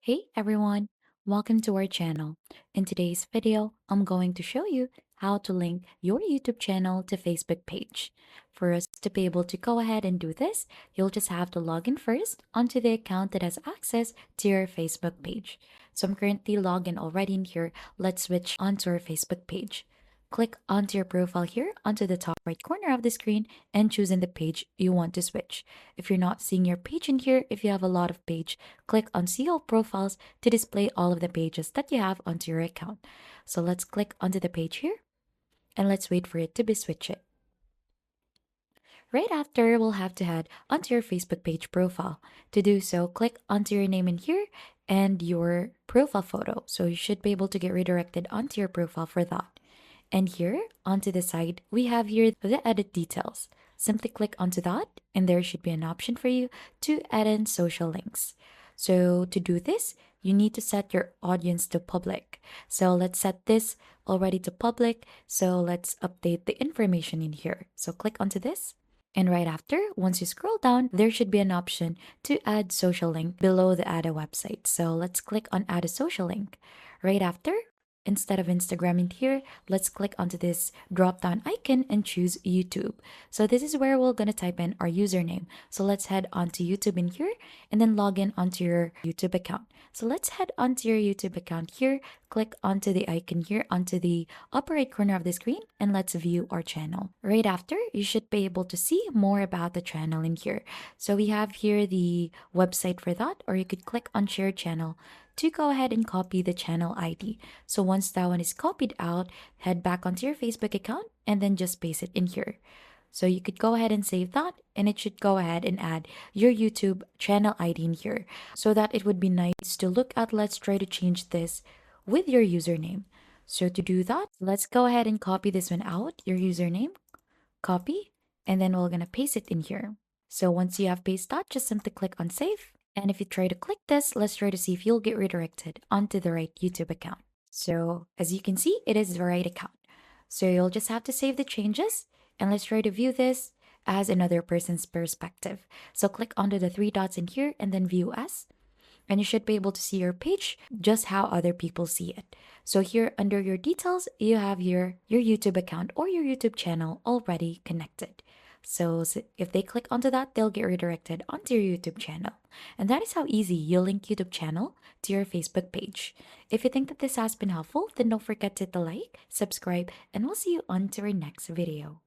Hey everyone, welcome to our channel. In today's video, I'm going to show you how to link your YouTube channel to Facebook page. For us to be able to go ahead and do this, you'll just have to log in first onto the account that has access to your Facebook page. So I'm currently logged in already in here. Let's switch onto our Facebook page. Click onto your profile here onto the top right corner of the screen and choose in the page you want to switch. If you're not seeing your page in here, if you have a lot of page, click on See All Profiles to display all of the pages that you have onto your account. So let's click onto the page here and let's wait for it to be switched. Right after, we'll have to head onto your Facebook page profile. To do so, click onto your name in here and your profile photo. So you should be able to get redirected onto your profile for that. And here, onto the side, we have here the edit details. Simply click onto that, and there should be an option for you to add in social links. So to do this, you need to set your audience to public. So let's set this already to public. So let's update the information in here. So click onto this. And right after, once you scroll down, there should be an option to add social link below the add a website. So let's click on add a social link. Right after, instead of Instagram in here, let's click onto this drop down icon and choose YouTube. So this is where we're going to type in our username. So let's head onto YouTube in here and then log in onto your YouTube account. So let's head onto your YouTube account here, click onto the icon here onto the upper right corner of the screen and let's view our channel. Right after, you should be able to see more about the channel in here. So we have here the website for that, or you could click on share channel to go ahead and copy the channel ID. So once that one is copied out, head back onto your Facebook account and then just paste it in here. So you could go ahead and save that and it should go ahead and add your YouTube channel ID in here so that it would be nice to look at. Let's try to change this with your username. So to do that, let's go ahead and copy this one out, your username, copy, and then we're gonna paste it in here. So once you have pasted that, just simply click on save. And if you try to click this, let's try to see if you'll get redirected onto the right YouTube account. So as you can see, it is the right account. So you'll just have to save the changes and let's try to view this as another person's perspective. So click onto the three dots in here and then view as, and you should be able to see your page just how other people see it. So here under your details, you have your YouTube account or your YouTube channel already connected. So if they click onto that, they'll get redirected onto your YouTube channel. And that is how easy you link YouTube channel to your Facebook page. If you think that this has been helpful, then don't forget to hit the like, subscribe, and we'll see you on to our next video.